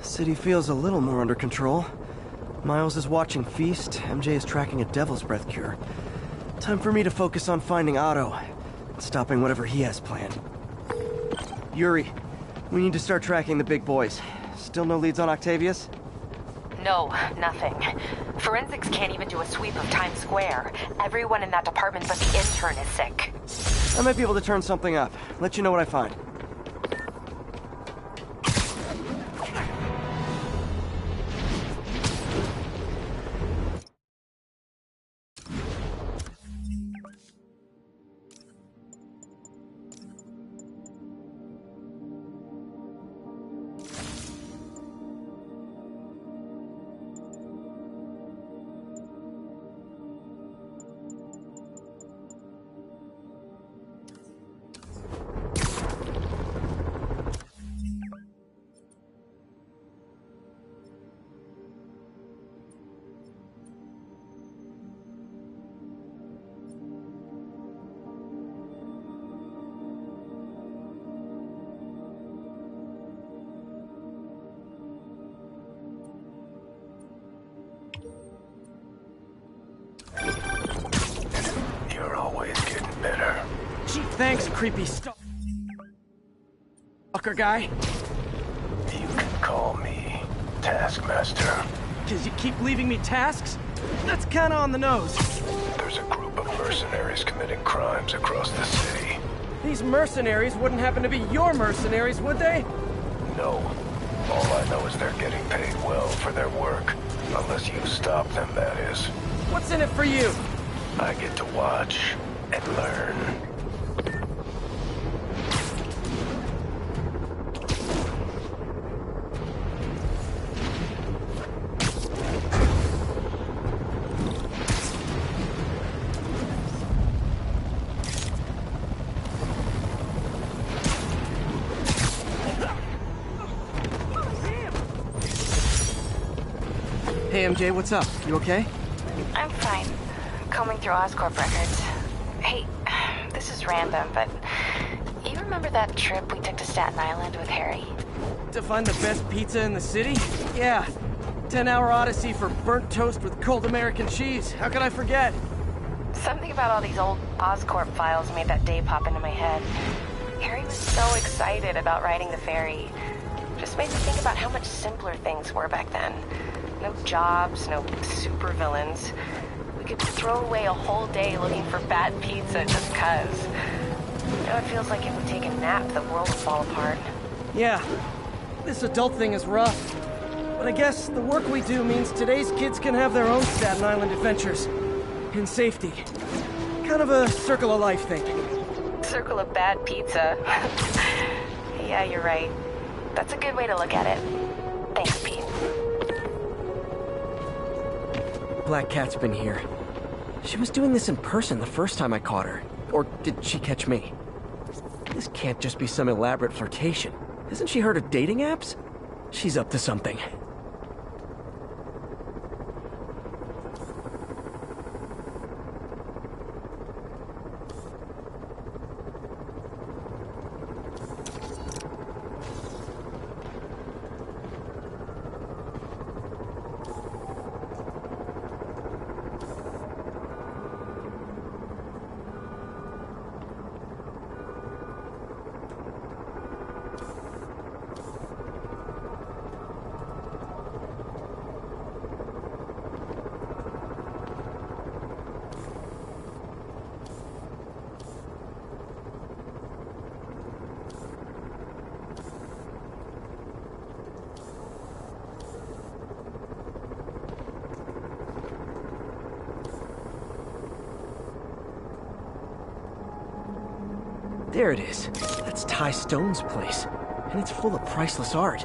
City feels a little more under control. Miles is watching Feast, MJ is tracking a Devil's Breath cure. Time for me to focus on finding Otto, and stopping whatever he has planned. Yuri, we need to start tracking the big boys. Still no leads on Octavius? No, nothing. Forensics can't even do a sweep of Times Square. Everyone in that department but the intern is sick. I might be able to turn something up. Let you know what I find. You're always getting better. Gee, thanks, creepy stalker guy. You can call me Taskmaster. Cause you keep leaving me tasks? That's kinda on the nose. There's a group of mercenaries committing crimes across the city. These mercenaries wouldn't happen to be your mercenaries, would they? No. All I know is they're getting paid well for their work. Unless you stop them, that is. What's in it for you? I get to watch and learn. Hey MJ, what's up? You okay? I'm fine. Combing through Oscorp records. Hey, this is random, but you remember that trip we took to Staten Island with Harry? To find the best pizza in the city? Yeah. 10-hour odyssey for burnt toast with cold American cheese. How could I forget? Something about all these old Oscorp files made that day pop into my head. Harry was so excited about riding the ferry. Just made me think about how much simpler things were back then. No jobs, no supervillains. We could throw away a whole day looking for bad pizza just cuz. Now it feels like if we take a nap, the world will fall apart. Yeah. This adult thing is rough. But I guess the work we do means today's kids can have their own Staten Island adventures. In safety. Kind of a circle of life thing. Circle of bad pizza. Yeah, you're right. That's a good way to look at it. Thanks, Pete. Black Cat's been here. She was doing this in person the first time I caught her. Or did she catch me? This can't just be some elaborate flirtation. Hasn't she heard of dating apps? She's up to something. There it is. That's Ty Stone's place. And it's full of priceless art.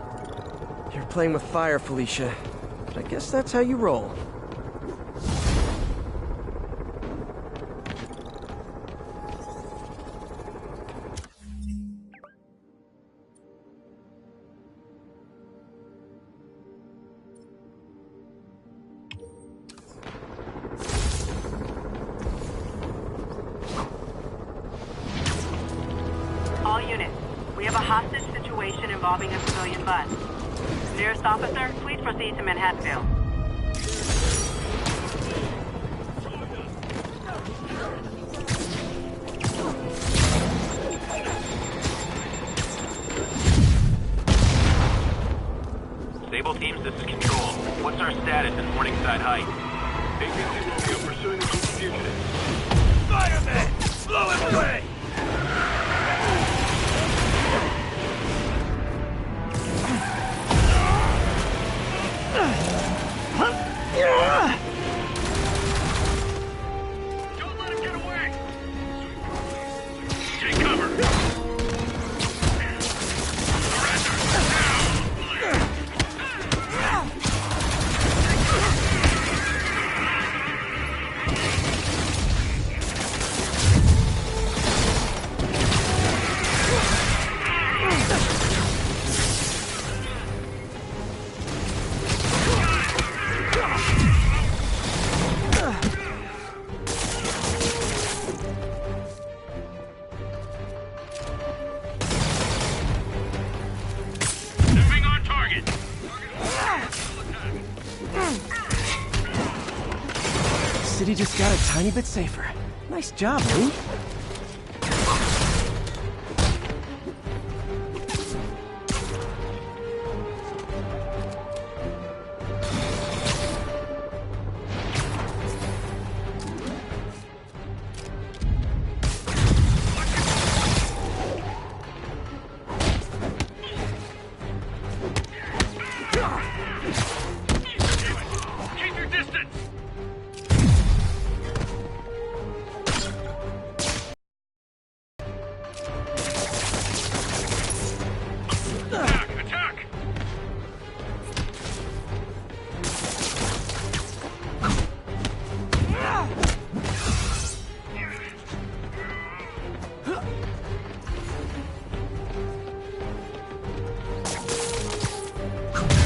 You're playing with fire, Felicia. But I guess that's how you roll. All units, we have a hostage situation involving a civilian bus. Nearest officer, please proceed to Manhattanville. Sable teams, this is Control. What's our status in Morningside Heights? Agency Romeo pursuing a group of fugitives. Spider-Man! Blow him away! Don't let him get away! Take cover! City just got a tiny bit safer. Nice job, Lee. Keep your distance! Attack!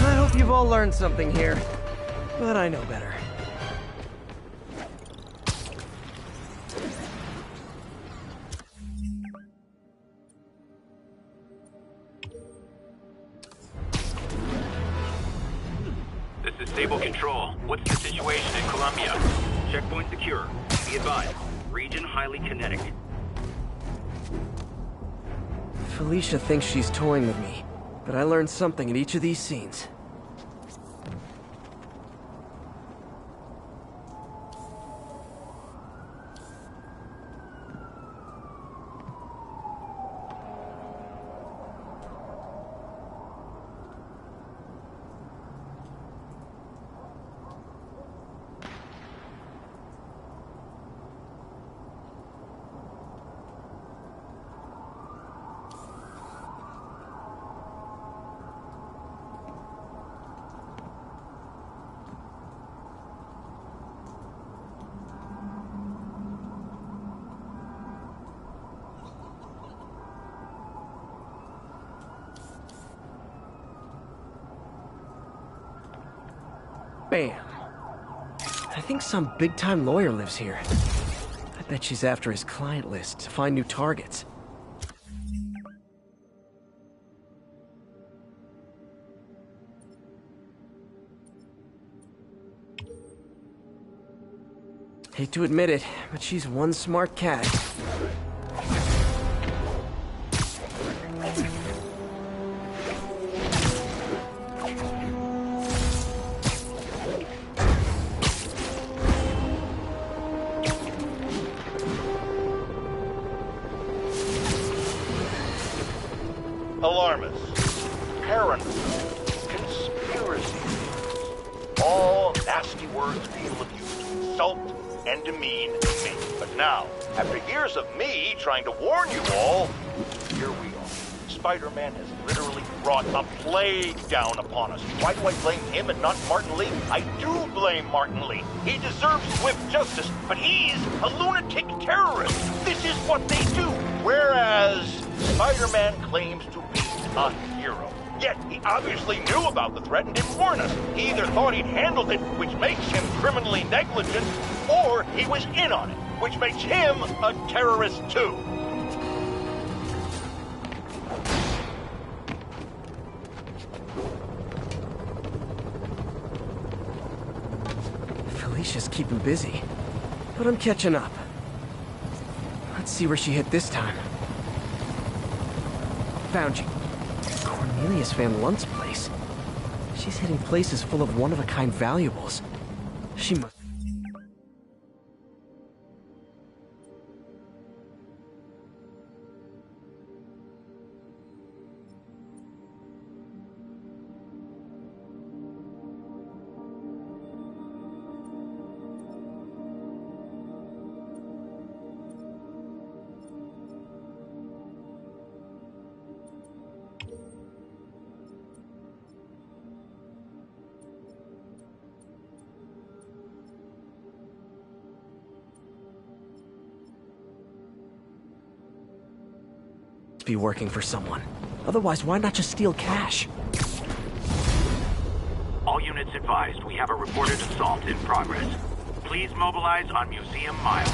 I hope you've all learned something here, but I know better. This is Sable Control. What's the situation in Columbia? Checkpoint secure. Be advised. Region highly kinetic. Felicia thinks she's toying with me, but I learned something at each of these scenes. Bam. I think some big-time lawyer lives here. I bet she's after his client list to find new targets. Hate to admit it, but she's one smart cat. Alarmists, paranoid, conspiracy. All nasty words people have used to insult and demean me. But now, after years of me trying to warn you all, here we are. Spider-Man has literally brought a plague down upon us. Why do I blame him and not Martin Lee? I do blame Martin Lee. He deserves swift justice, but he's a lunatic terrorist. This is what they do. Whereas Spider-Man claims to be a hero. Yet, he obviously knew about the threat and didn't warn us. He either thought he'd handled it, which makes him criminally negligent, or he was in on it, which makes him a terrorist too. Felicia's keeping busy, but I'm catching up. Let's see where she hit this time. Found you. Cornelius Van Lunt's place. She's hitting places full of one-of-a-kind valuables. She must... be working for someone. Otherwise, why not just steal cash? All units advised, we have a reported assault in progress. Please mobilize on Museum Mile.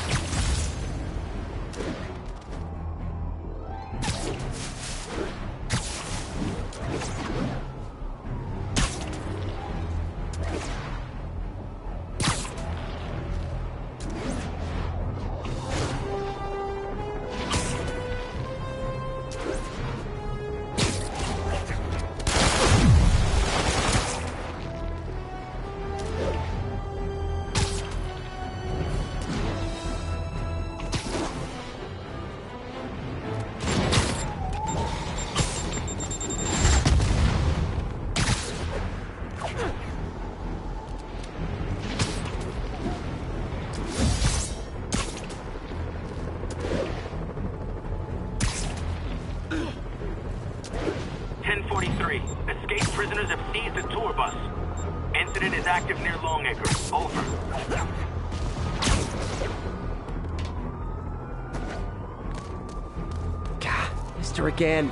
Escaped prisoners have seized a tour bus. Incident is active near Longacre. Over. Gah, missed her again.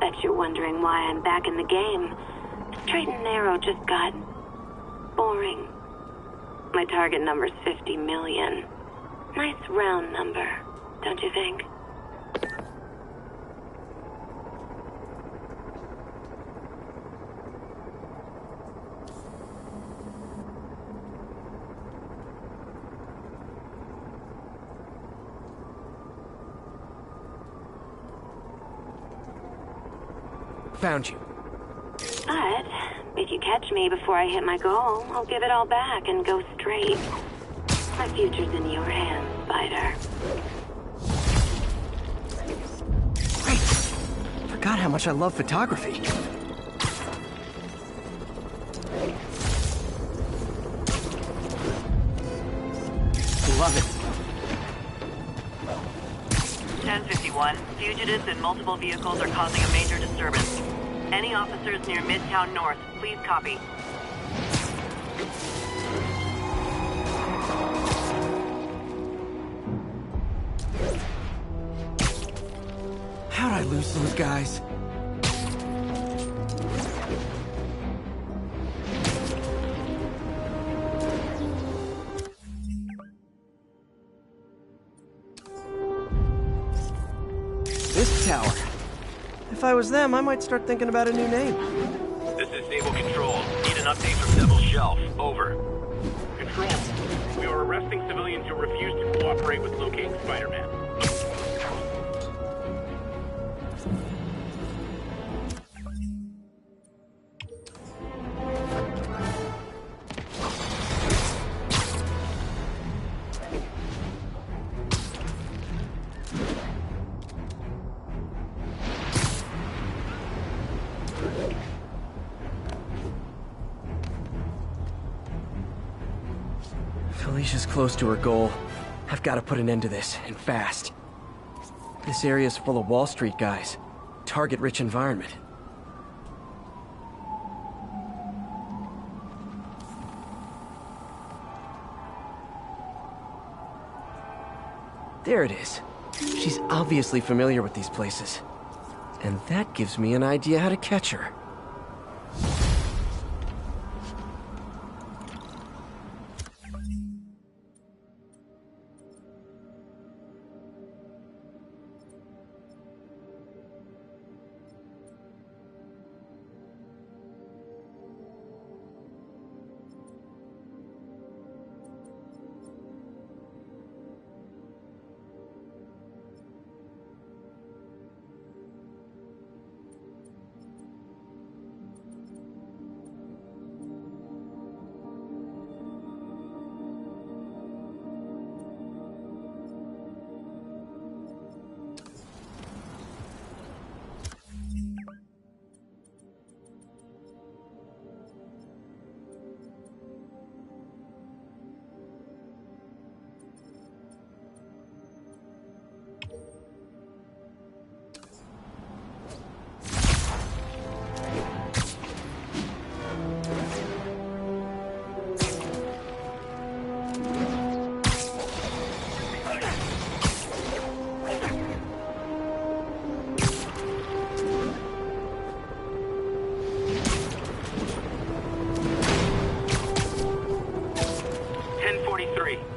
Bet you're wondering why I'm back in the game. Straight and narrow just got boring. My target number's 50 million. Nice round number, don't you think? Found you. But if you catch me before I hit my goal, I'll give it all back and go straight. My future's in your hands, Spider. Great! Forgot how much I love photography. Love it. 1051. Fugitives in multiple vehicles are causing a major disturbance. Any officers near Midtown North, please copy. How'd I lose those guys? This tower. If I was them, I might start thinking about a new name. This is Sable Control. Need an update from Devil's Shelf. Over. Control. We are arresting civilians who refuse to cooperate with locating Spider-Man. Felicia's close to her goal. I've got to put an end to this, and fast. This area's full of Wall Street guys. Target-rich environment. There it is. She's obviously familiar with these places. And that gives me an idea how to catch her.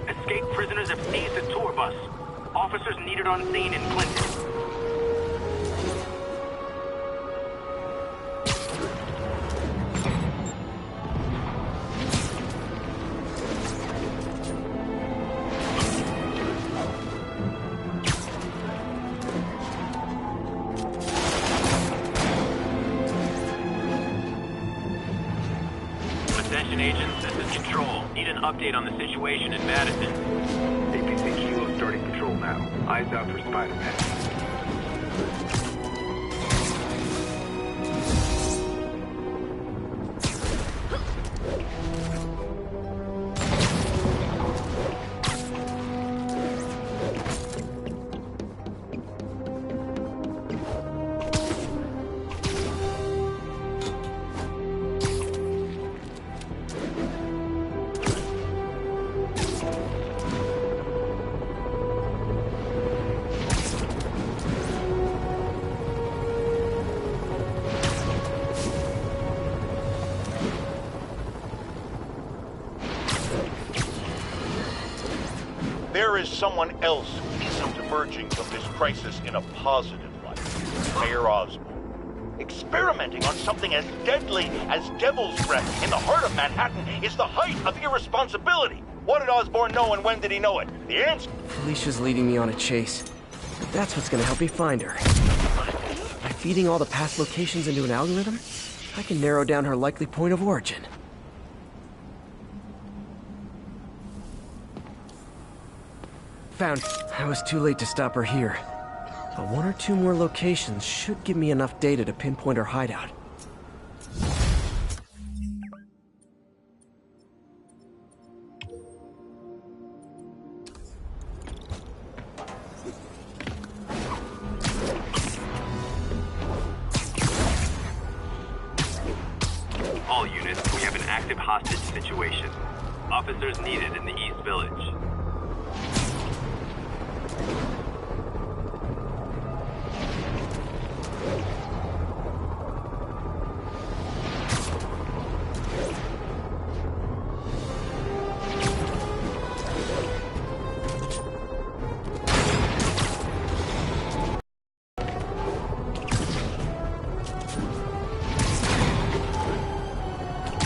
Escaped prisoners have seized a tour bus. Officers needed on scene in Clinton. Attention agents, this is Control. Need an update on the situation in Madison. APC Kilo starting patrol now. Eyes out for Spider-Man. There is someone else who isn't emerging from this crisis in a positive light. Mayor Osborn. Experimenting on something as deadly as Devil's Breath in the heart of Manhattan is the height of irresponsibility. What did Osborn know and when did he know it? The answer... Felicia's leading me on a chase. That's what's gonna help me find her. By feeding all the past locations into an algorithm, I can narrow down her likely point of origin. Found. I was too late to stop her here. But one or two more locations should give me enough data to pinpoint her hideout. All units, we have an active hostage situation. Officers needed in the East Village.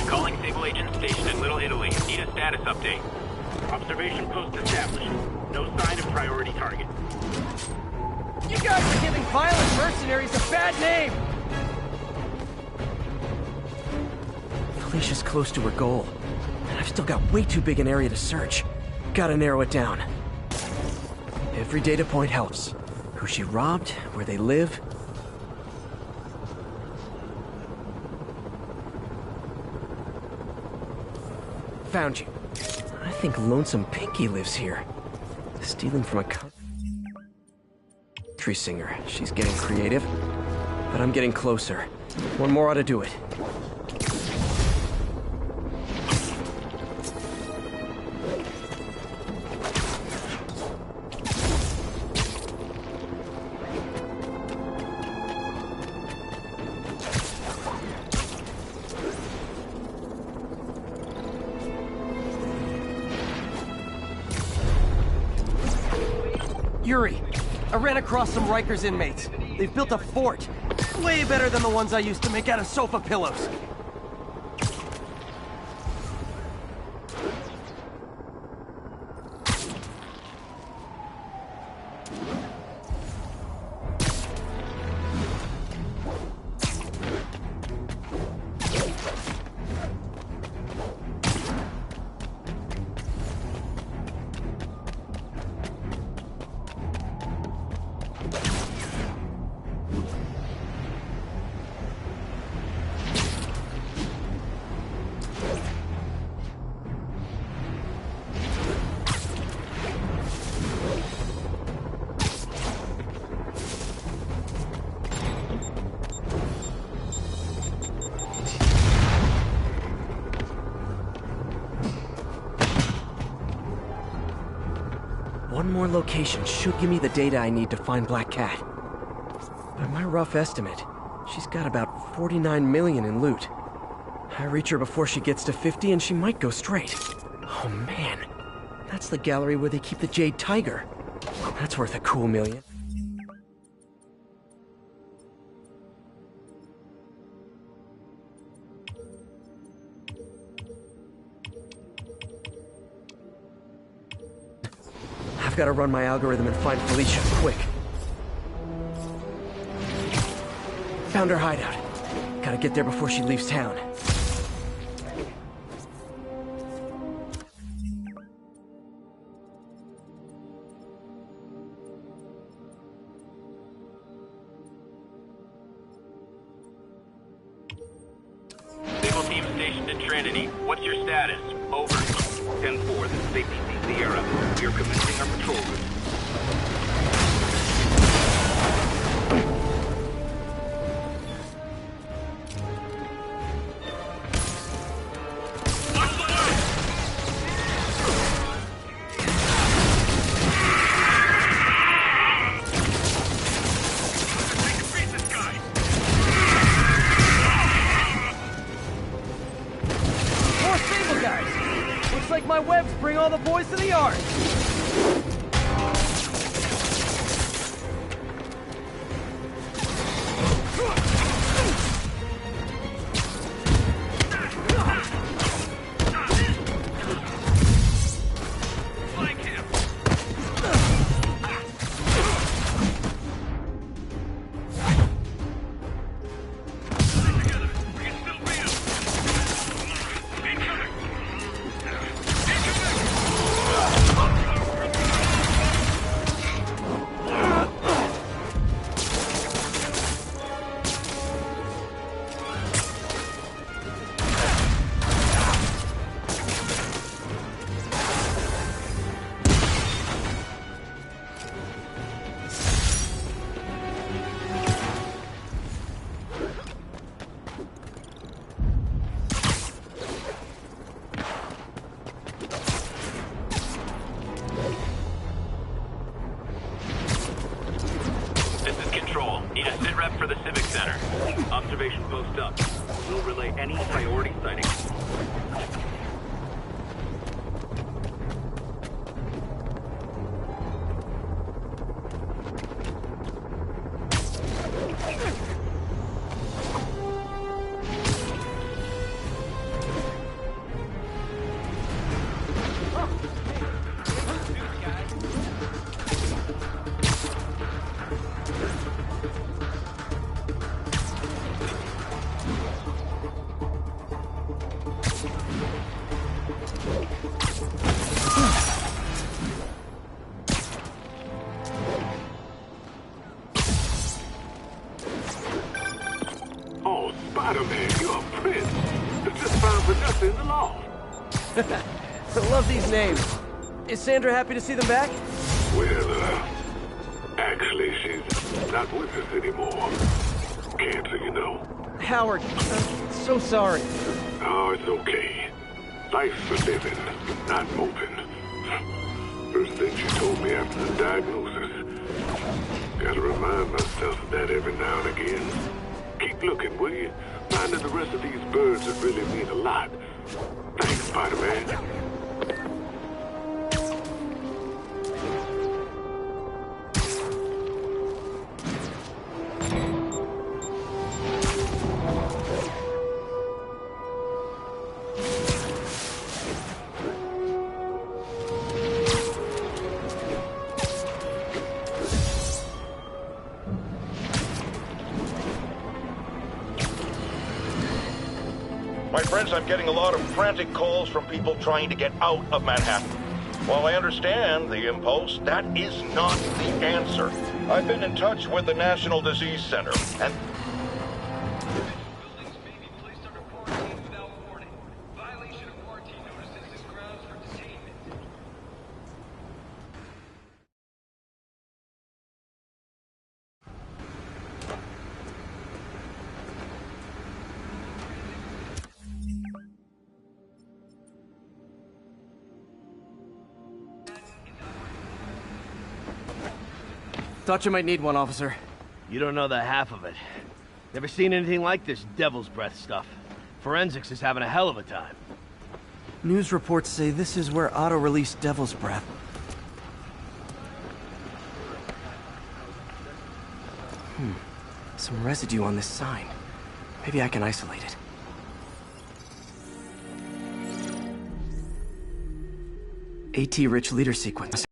Calling Sable Agent stationed in Little Italy. Need a status update. Observation post established. No sign of priority target. You guys are giving violent mercenaries a bad name! Felicia's close to her goal. And I've still got way too big an area to search. Gotta narrow it down. Every data point helps. Who she robbed, where they live. Found you. I think Lonesome Pinky lives here. Stealing from a country singer. She's getting creative. But I'm getting closer. One more ought to do it. Yuri, I ran across some Rikers inmates. They've built a fort. Way better than the ones I used to make out of sofa pillows. One more location should give me the data I need to find Black Cat. By my rough estimate, she's got about 49 million in loot. I reach her before she gets to 50 and she might go straight. Oh man, that's the gallery where they keep the Jade Tiger. That's worth a cool million. I've got to run my algorithm and find Felicia, quick. Found her hideout. Gotta get there before she leaves town. Signal team stationed in Trinity. What's your status? Over. 10-4, this is APC Sierra. We are commencing our patrol route. More stable guys! Looks like my webs bring all the boys to the yard! for the Civic Center. Observation post up. We'll relay any priority sightings. Oh, Spider-Man, you're a prince. You just found Vanessa in the loft. I love these names. Is Sandra happy to see them back? Well, actually, she's not with us anymore. Cancer, you know. Howard, I'm so sorry. Oh, it's okay. Life's for living, not moping. First thing she told me after the diagnosis. Gotta remind myself of that every now and again. Keep looking, will you? Find that the rest of these birds that really mean a lot. Thanks, Spider-Man. My friends, I'm getting a lot of frantic calls from people trying to get out of Manhattan. While I understand the impulse, that is not the answer. I've been in touch with the National Disease Center, and Buildings may be placed under quarantine without warning. Violation of quarantine notices is grounds for detainment. Thought you might need one, officer. You don't know the half of it. Never seen anything like this devil's breath stuff. Forensics is having a hell of a time. News reports say this is where Otto released Devil's Breath. Some residue on this sign. Maybe I can isolate it. AT-rich leader sequence.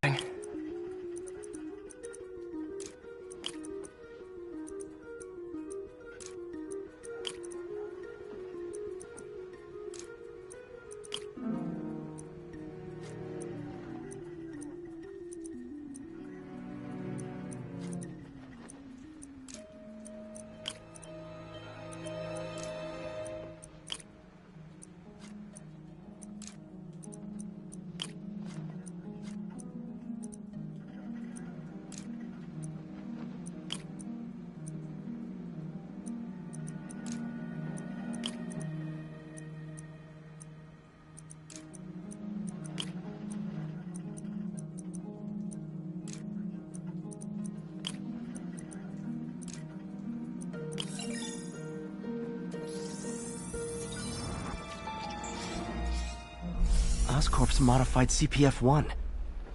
Oscorp's modified CPF-1.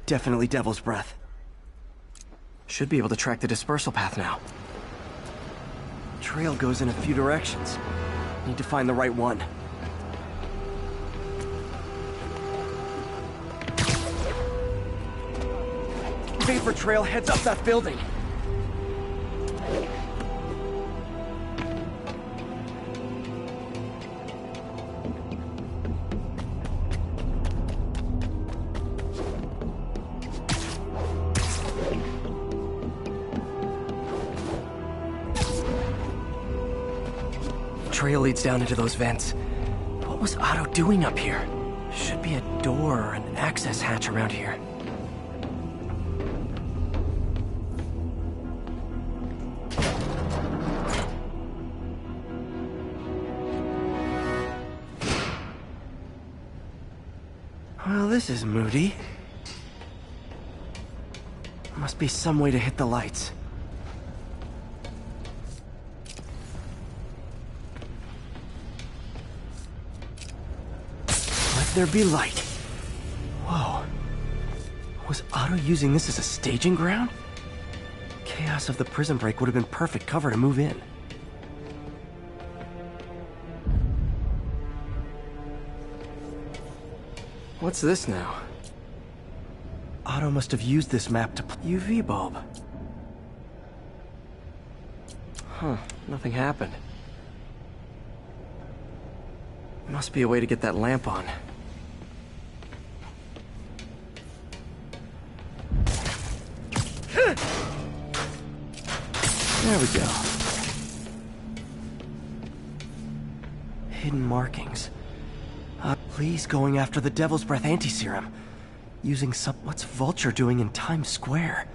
Definitely Devil's Breath. Should be able to track the dispersal path now. Trail goes in a few directions. Need to find the right one. Vapor trail heads up that building. Trail leads down into those vents. What was Otto doing up here? Should be a door or an access hatch around here. Well, this is moody. Must be some way to hit the lights. There be light. Whoa. Was Otto using this as a staging ground? Chaos of the prison break would have been perfect cover to move in. What's this now? Otto must have used this map to... UV bulb. Huh, nothing happened. Must be a way to get that lamp on. There we go. Hidden markings. Please going after the Devil's Breath anti-serum. Using what's Vulture doing in Times Square?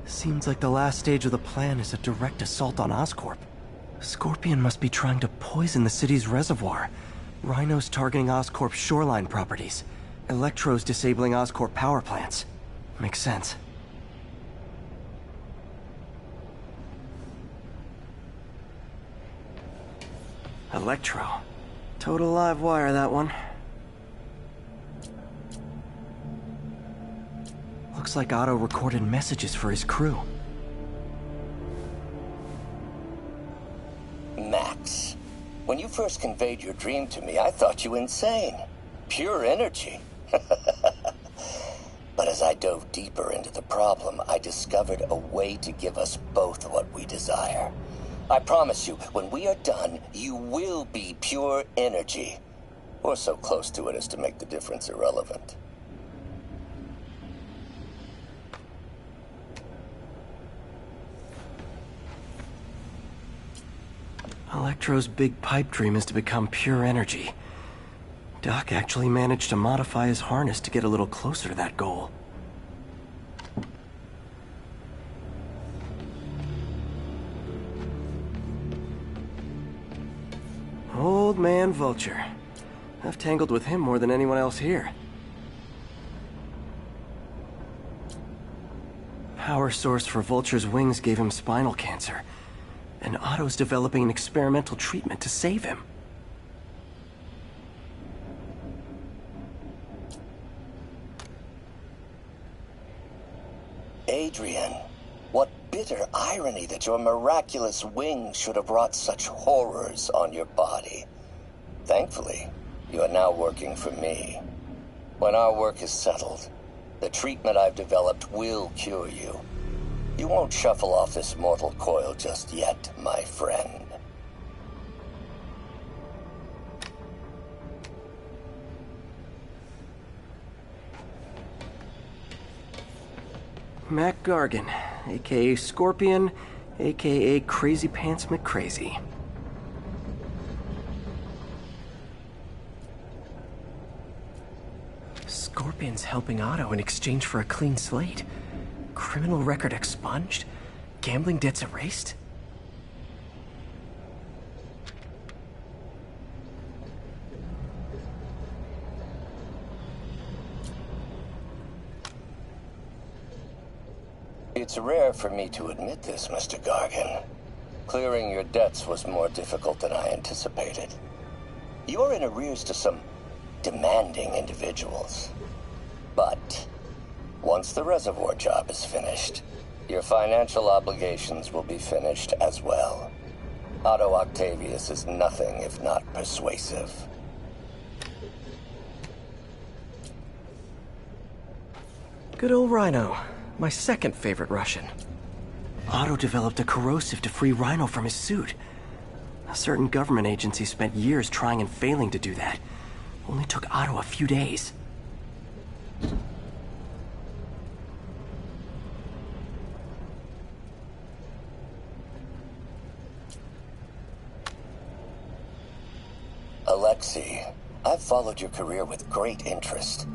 Seems like the last stage of the plan is a direct assault on Oscorp. Scorpion must be trying to poison the city's reservoir. Rhino's targeting Oscorp's shoreline properties. Electro's disabling Oscorp power plants. Makes sense. Electro. Total live wire, that one. Looks like Otto recorded messages for his crew. Max, when you first conveyed your dream to me, I thought you insane. Pure energy. But as I dove deeper into the problem, I discovered a way to give us both what we desire. I promise you, when we are done, you will be pure energy. Or so close to it as to make the difference irrelevant. Electro's big pipe dream is to become pure energy. Doc actually managed to modify his harness to get a little closer to that goal. Old man Vulture. I've tangled with him more than anyone else here. power source for Vulture's wings gave him spinal cancer, and Otto's developing an experimental treatment to save him. Adrian, what bitter irony that your miraculous wings should have wrought such horrors on your body. Thankfully, you are now working for me. When our work is settled, the treatment I've developed will cure you. You won't shuffle off this mortal coil just yet, my friend. Mac Gargan, aka Scorpion, aka Crazy Pants McCrazy. Scorpion's helping Otto in exchange for a clean slate. Criminal record expunged? Gambling debts erased? It's rare for me to admit this, Mr. Gargan. Clearing your debts was more difficult than I anticipated. You're in arrears to some demanding individuals. But once the reservoir job is finished, your financial obligations will be finished as well. Otto Octavius is nothing if not persuasive. Good old Rhino. My second favorite Russian. Otto developed a corrosive to free Rhino from his suit. A certain government agency spent years trying and failing to do that. Only took Otto a few days. Alexei, I've followed your career with great interest.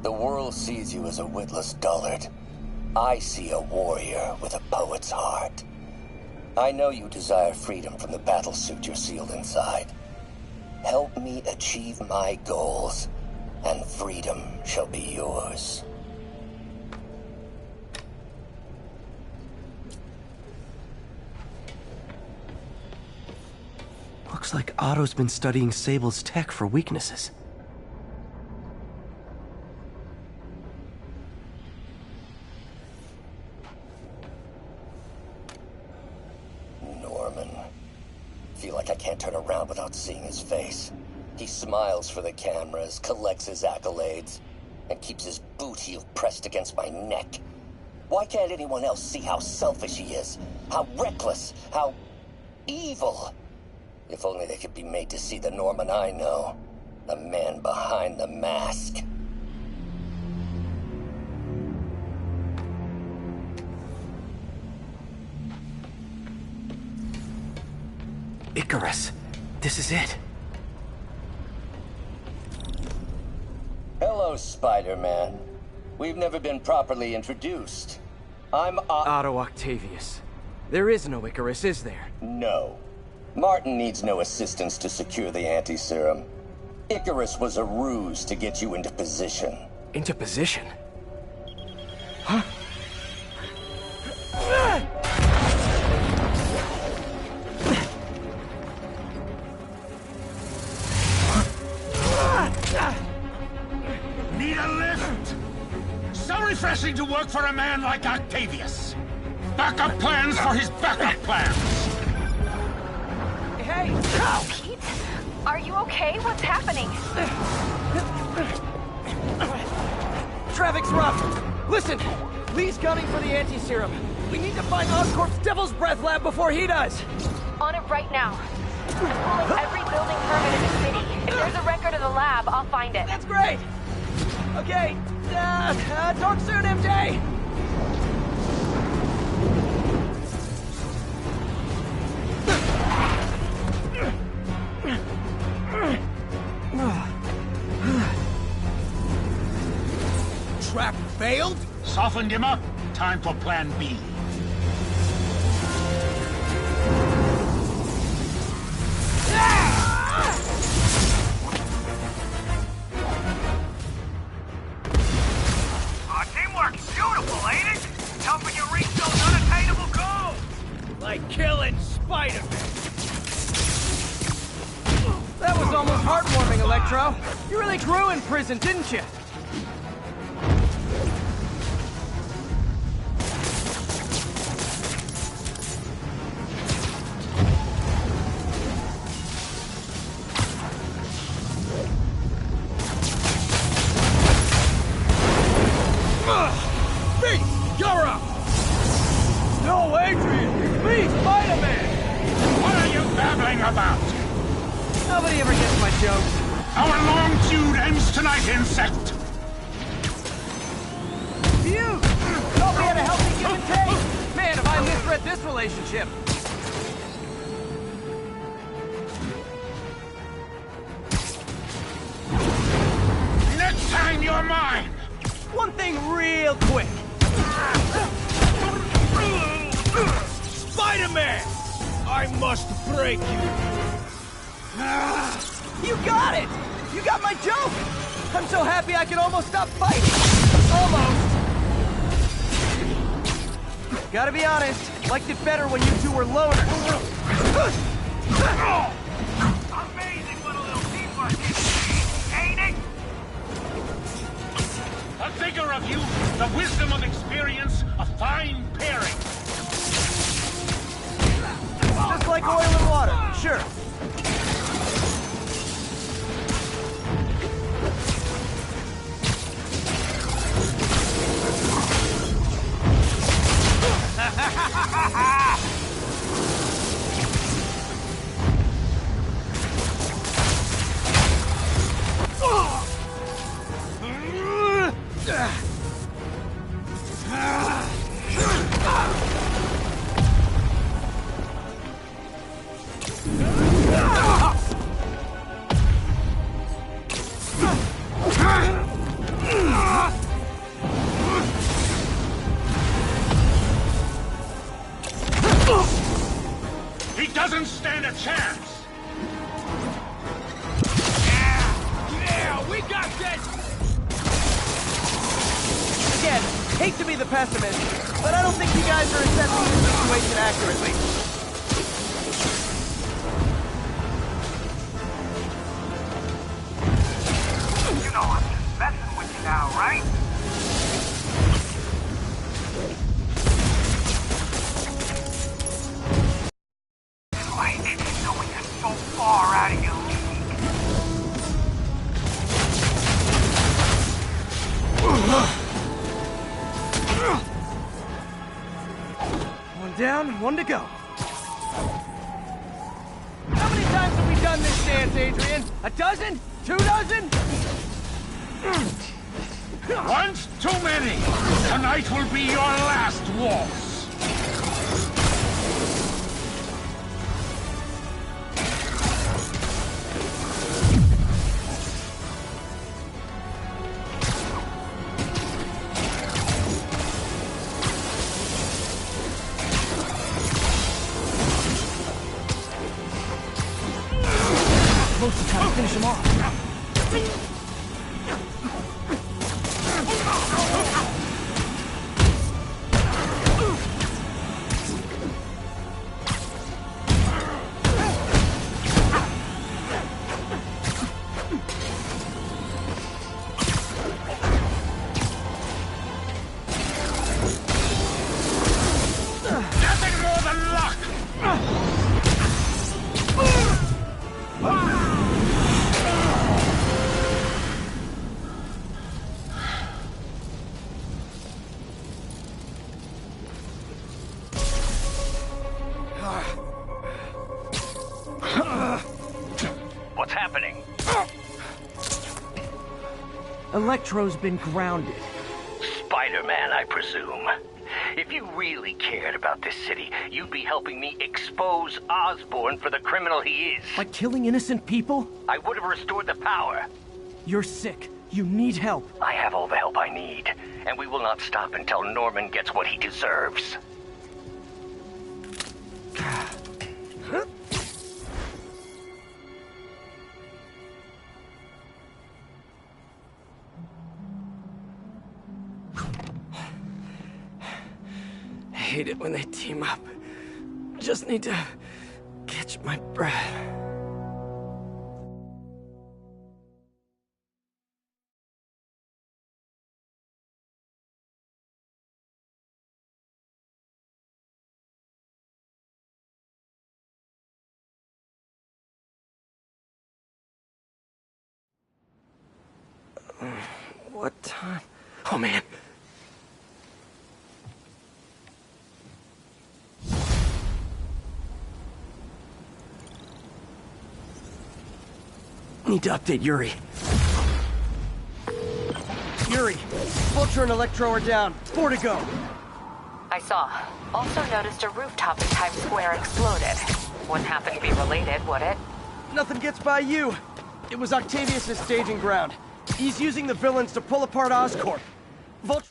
The world sees you as a witless dullard. I see a warrior with a poet's heart. I know you desire freedom from the battlesuit you're sealed inside. Help me achieve my goals, and freedom shall be yours. Looks like Otto's been studying Sable's tech for weaknesses. Feel like I can't turn around without seeing his face. He smiles for the cameras, collects his accolades, and keeps his boot heel pressed against my neck. Why can't anyone else see how selfish he is? How reckless? How evil? If only they could be made to see the Norman I know. The man behind the mask. Icarus. This is it. Hello, Spider-Man. We've never been properly introduced. I'm Otto Octavius. There is no Icarus, is there? No. Martin needs no assistance to secure the anti-serum. Icarus was a ruse to get you into position. Into position? Huh? Need a lift? So refreshing to work for a man like Octavius. Backup plans for his backup plans. Hey! Pete? Are you okay? What's happening? Traffic's rough. Listen, Lee's gunning for the anti-serum. We need to find Oscorp's Devil's Breath lab before he does. On it right now. I'm pulling every building permit in the city. If there's a record of the lab, I'll find it. That's great! Okay, talk soon, MJ! Trap failed? Softened him up. Time for plan B. helping you reach those unattainable goals! Like killing Spider-Man. That was almost heartwarming, Electro. You really grew in prison, didn't you? You're up! No, Adrian! Me, Spider-Man! What are you babbling about? Nobody ever gets my jokes. Our long feud ends tonight, insect! Phew! Thought we had a healthy give and take! Man, have I misread this relationship! Next time you're mine! One thing real quick. Spider-Man! I must break you! You got it! You got my joke! I'm so happy I can almost stop fighting! Almost! Gotta be honest, liked it better when you two were loners. Amazing what a little teamwork is, ain't it? The vigor of youth, the wisdom of experience, a fine pairing. Just like oil and water, sure. He doesn't stand a chance! Yeah, we got this! Again, hate to be the pessimist, but I don't think you guys are assessing the situation accurately. You know I'm just messing with you now, right? Like knowing you're so far out of your league. One down, one to go. How many times have we done this dance, Adrian? A dozen? 2 dozen? Once too many! Tonight will be your last waltz! Supposed to try to finish him off. Nothing more than luck! What's happening? Electro's been grounded. Spider-Man, I presume. If you really cared about this city, you'd be helping me expose Osborn for the criminal he is. By killing innocent people? I would have restored the power. You're sick. You need help. I have all the help I need, and we will not stop until Norman gets what he deserves. hate it when they team up. Just need to catch my breath. What time? Oh, man. Need to update Yuri. Yuri, Vulture and Electro are down. 4 to go. I saw. Also noticed a rooftop in Times Square exploded. Wouldn't happen to be related, would it? Nothing gets by you. It was Octavius' staging ground. He's using the villains to pull apart Oscorp. Vulture...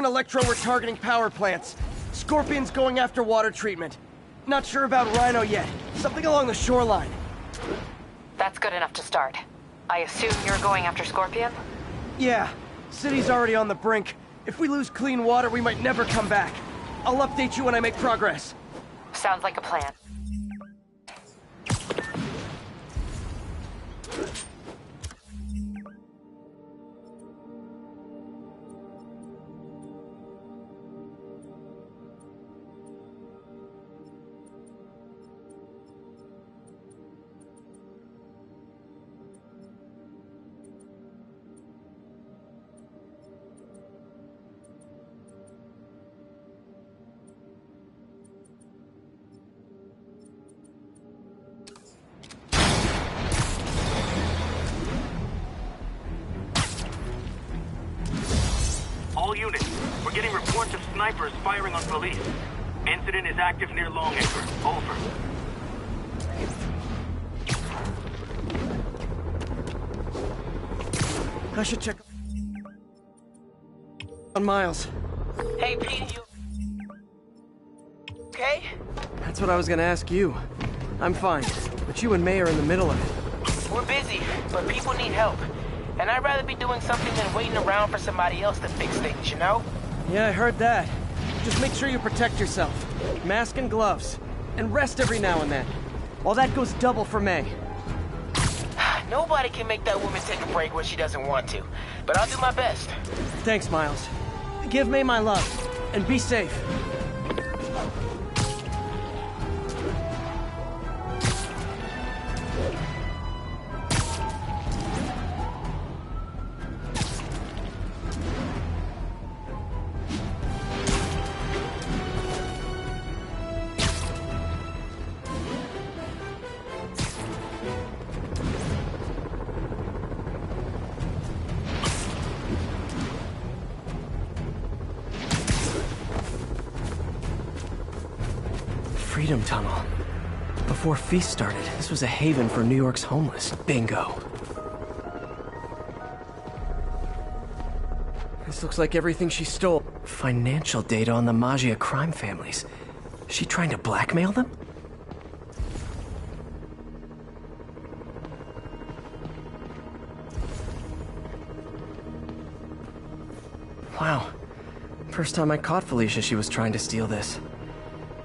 and Electro were targeting power plants. Scorpion's going after water treatment. Not sure about Rhino yet. Something along the shoreline. That's good enough to start. I assume you're going after Scorpion? Yeah. City's already on the brink. If we lose clean water, we might never come back. I'll update you when I make progress. Sounds like a plan. All units, we're getting reports of snipers firing on police. Incident is active near Longacre. Over. I should check on Miles. Hey, Pete, you okay? That's what I was gonna ask you. I'm fine, but you and May are in the middle of it. We're busy, but people need help. And I'd rather be doing something than waiting around for somebody else to fix things, you know? Yeah, I heard that. Just make sure you protect yourself. Mask and gloves. And rest every now and then. Well, that goes double for May. Nobody can make that woman take a break when she doesn't want to. But I'll do my best. Thanks, Miles. Give May my love. And be safe. Freedom Tunnel. Before Feast started, this was a haven for New York's homeless. Bingo. This looks like everything she stole. Financial data on the Maggia crime families. Is she trying to blackmail them? Wow. First time I caught Felicia, she was trying to steal this.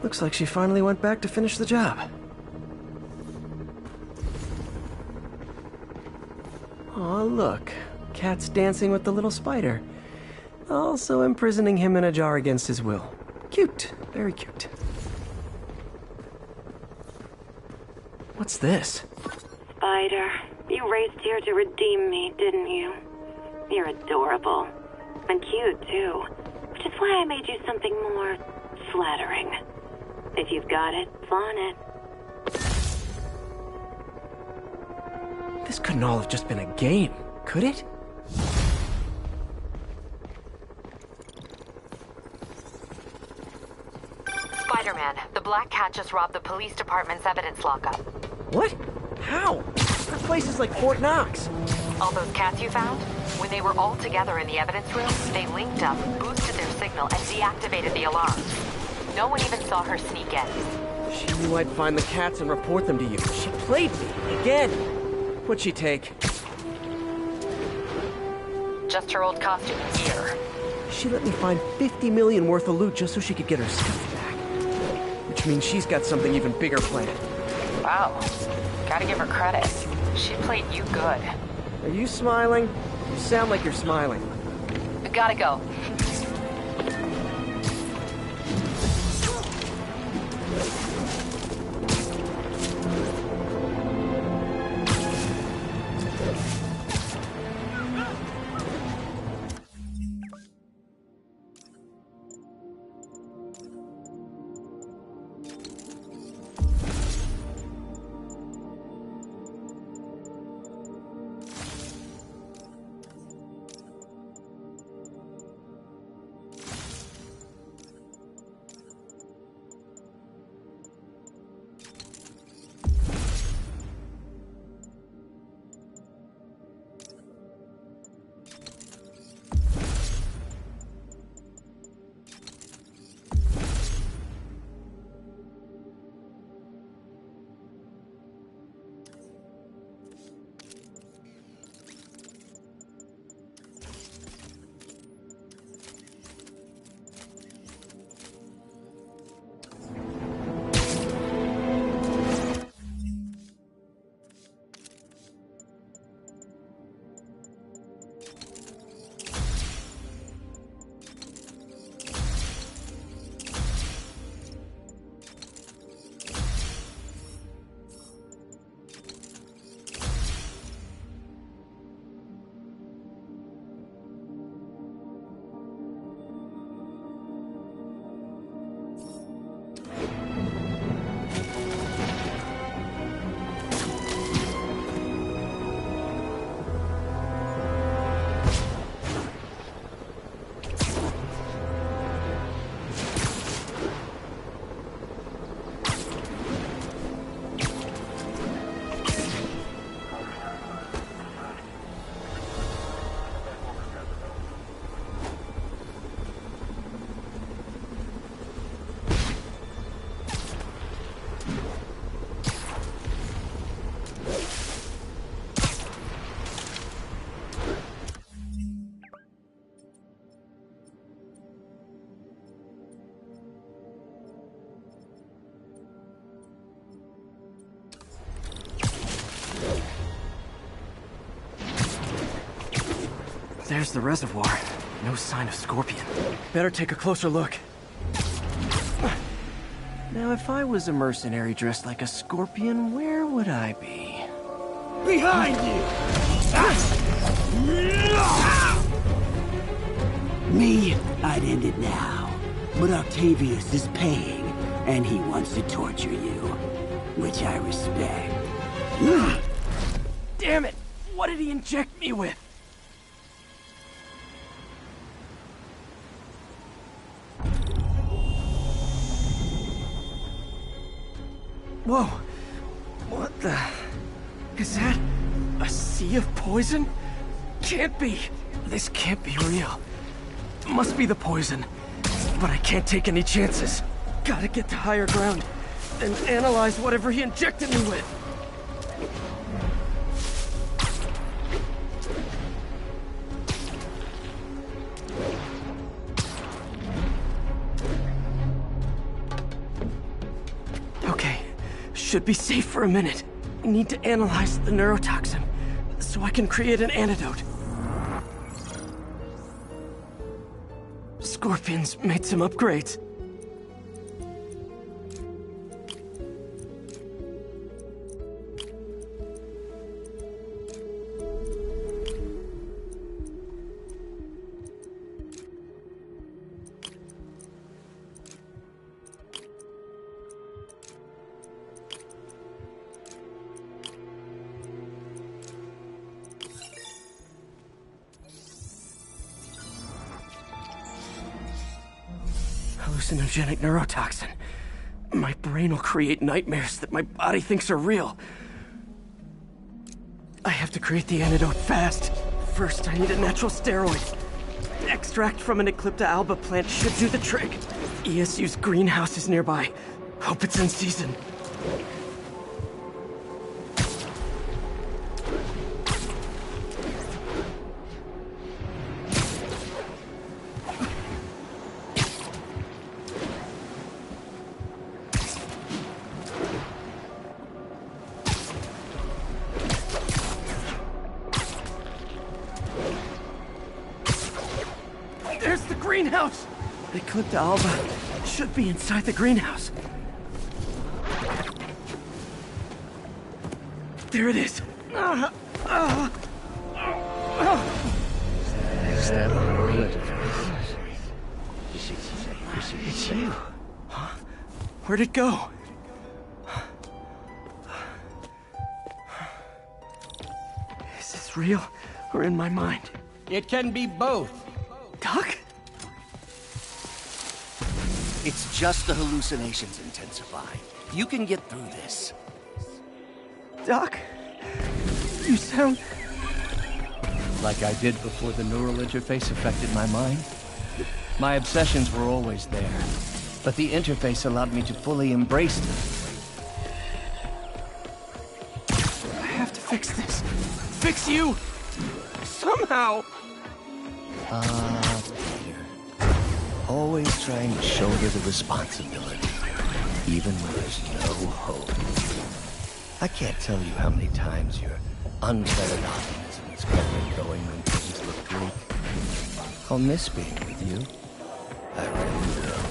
Looks like she finally went back to finish the job. Aw, look. Cat's dancing with the little spider. Also imprisoning him in a jar against his will. Cute. Very cute. What's this? Spider, you raced here to redeem me, didn't you? You're adorable. And cute, too. Which is why I made you something more flattering. If you've got it, flaunt it. This couldn't all have just been a game, could it? Spider-Man, the Black Cat just robbed the police department's evidence lockup. What? How? That place is like Fort Knox. All those cats you found? When they were all together in the evidence room, they linked up, boosted their signal, and deactivated the alarms. No one even saw her sneak in. She knew I'd find the cats and report them to you. She played me, again. What'd she take? Just her old costume and gear. She let me find 50 million worth of loot just so she could get her stuff back. Which means she's got something even bigger planned. Wow. Gotta give her credit. She played you good. Are you smiling? You sound like you're smiling. We gotta go. There's the reservoir. No sign of Scorpion. Better take a closer look. Now, if I was a mercenary dressed like a Scorpion, where would I be? Behind you! Me, I'd end it now. But Octavius is paying, and he wants to torture you. Which I respect. Damn it! What did he inject me with? Whoa! What the... Is that... a sea of poison? Can't be! This can't be real. Must be the poison. But I can't take any chances. Gotta get to higher ground and analyze whatever he injected me with. Okay, should be safe for a minute. Need to analyze the neurotoxin so I can create an antidote. Scorpion's made some upgrades. Hallucinogenic neurotoxin. My brain will create nightmares that my body thinks are real. I have to create the antidote fast. First, I need a natural steroid. Extract from an Eclipta alba plant should do the trick. ESU's greenhouse is nearby. Hope it's in season. There's the greenhouse! The Eclipse Alba should be inside the greenhouse. There it is. Is that It's you. Huh? Where'd it go? Is this real or in my mind? It can be both. Doc? It's just the hallucinations intensifying. You can get through this. Doc? You sound... Like I did before the neural interface affected my mind. My obsessions were always there, but the interface allowed me to fully embrace them. I have to fix this. Fix you! Somehow! Peter. Always trying to shoulder the responsibility, even when there's no hope. I can't tell you how many times your unfettered optimism has kept me going when things look bleak. I'll miss being with you. I really will.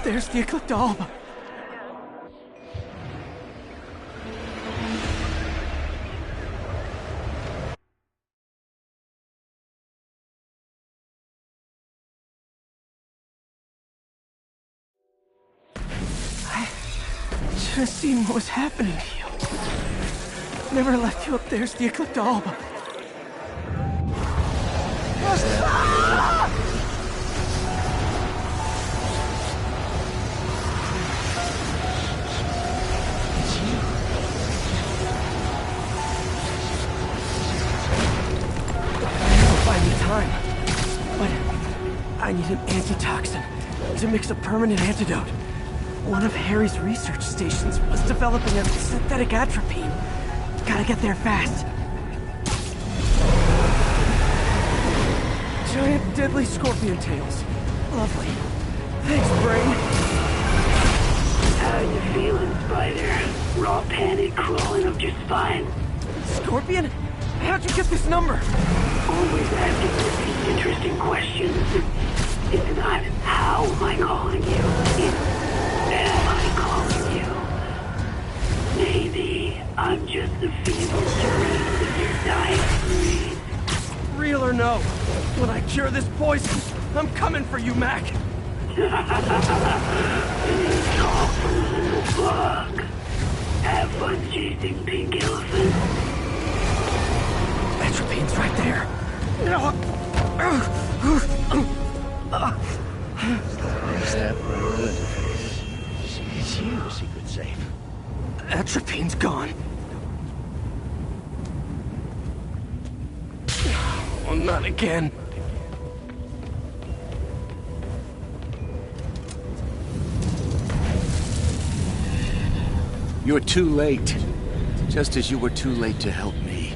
There's the Eclipse Alba. I should have seen what was happening to you. Never left you up there's the Eclipse Alba. I need an antitoxin to mix a permanent antidote. One of Harry's research stations was developing a synthetic atropine. Gotta get there fast. Giant deadly scorpion tails. Lovely. Thanks, Brain. How you feeling, Spider? Raw panic crawling up just fine. Scorpion? How'd you get this number? Always asking these interesting questions. It's not how am I calling you, it's am I calling you. Maybe I'm just the feeble dream that you're dying to breathe. Real or no, when I cure this poison, I'm coming for you, Mac. Talk for a little bug. Have fun chasing pink elephants. Atropine's right there. Is that right? It's you, Secret Safe. Atropine's gone. Oh, not again. You're too late. Just as you were too late to help me.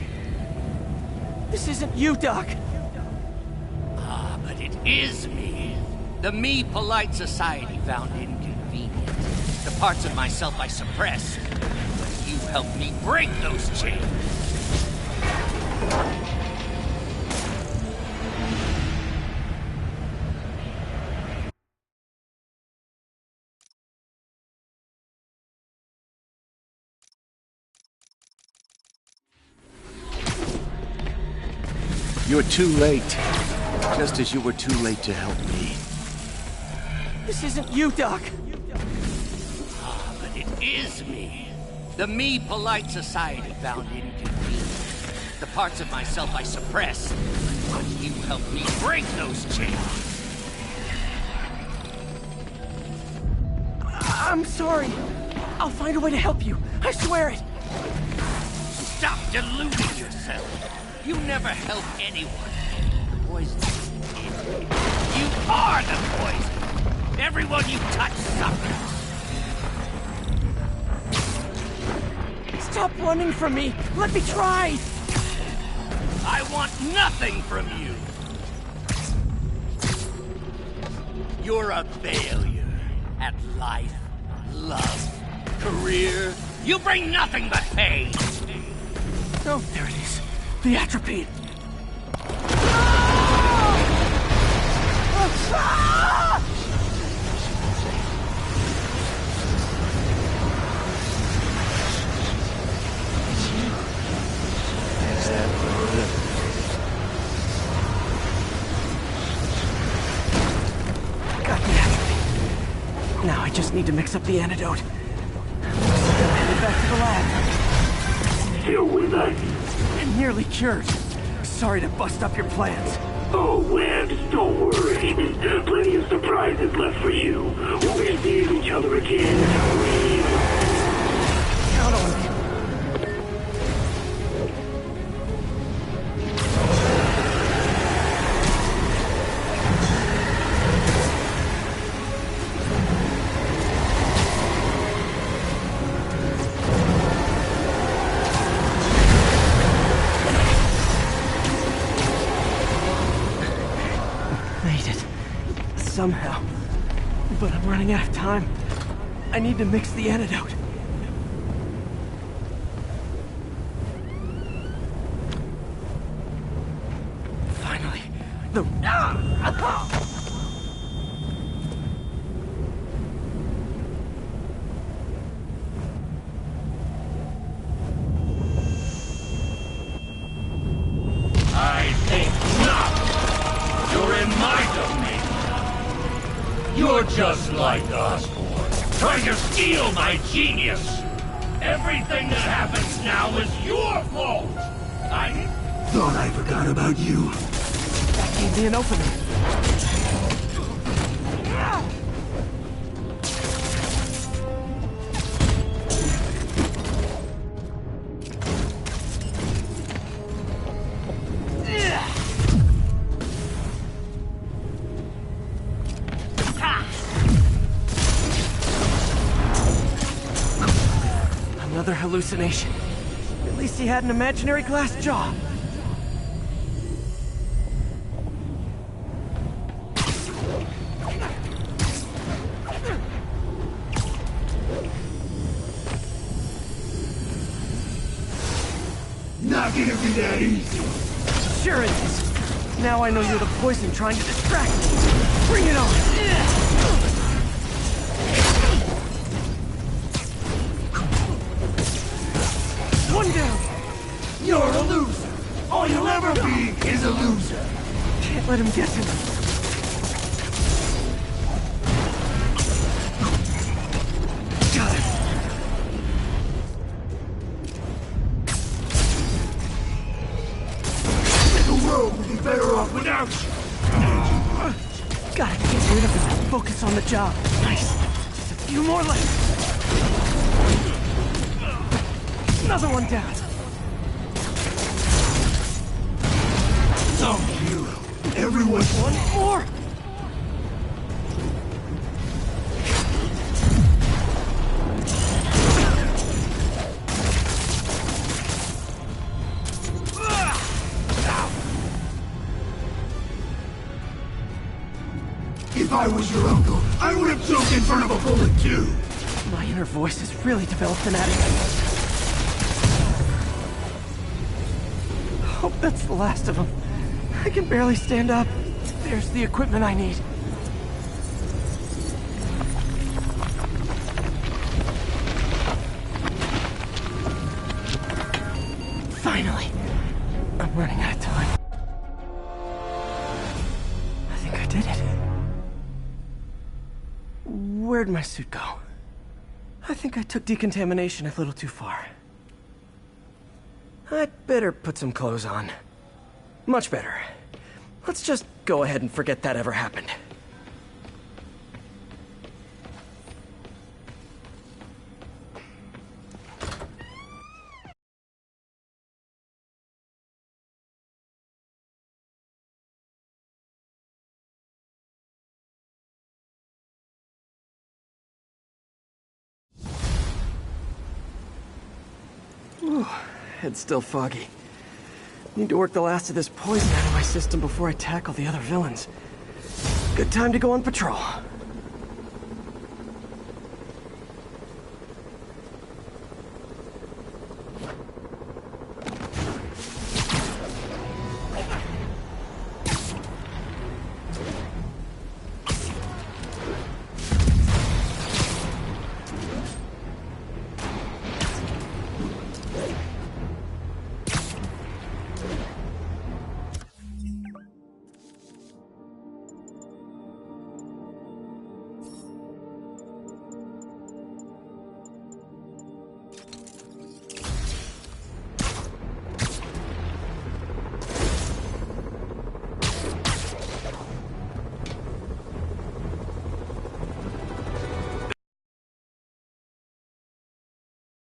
This isn't you, Doc. Ah, but it is me. The me polite society found inconvenient. The parts of myself I suppressed. But you helped me break those chains. You're too late. Just as you were too late to help me. This isn't you, Doc. Ah, but it is me. The me polite society found inconvenient. The parts of myself I suppressed. But you helped me break those chains. I'm sorry. I'll find a way to help you. I swear it. Stop deluding yourself. You never help anyone. The poison is in you. You are the poison. Every you touch something. Stop running from me! Let me try! I want nothing from you. You're a failure at life, love, career. You bring nothing but pain. Oh, there it is. The atropine. Got the atropine. Now I just need to mix up the antidote. I'm headed back to the lab. Still with us? I'm nearly cured. Sorry to bust up your plans. Oh, Webs, don't worry. Plenty of surprises left for you. We'll be seeing each other again. Count on me. Somehow. But I'm running out of time. I need to mix the antidote. Finally. The... I think not! You're in my domain! You're just like Osborn, trying to steal my genius! Everything that happens now is your fault! I... Thought I forgot about you. That gave me an opening. Another hallucination. At least he had an imaginary glass jaw. Not gonna be that easy. Sure it is. Now I know you're the poison trying to distract me. Bring it on! One down! You're a loser! All you'll ever be is a loser! Can't let him get to me. Got it! The world would be better off without you! Gotta get rid of him and focus on the job. Nice. Just a few more left. Another one down. Some hero. Everyone. One more. If I was your uncle, I would have choked in front of a bullet too. My inner voice has really developed an attitude. Hope that's the last of them. I can barely stand up. There's the equipment I need. Finally. I'm running out of time. I think I did it. Where'd my suit go? I think I took decontamination a little too far. I'd better put some clothes on. Much better. Let's just go ahead and forget that ever happened. Whew, head's still foggy. Need to work the last of this poison out of my system before I tackle the other villains. Good time to go on patrol.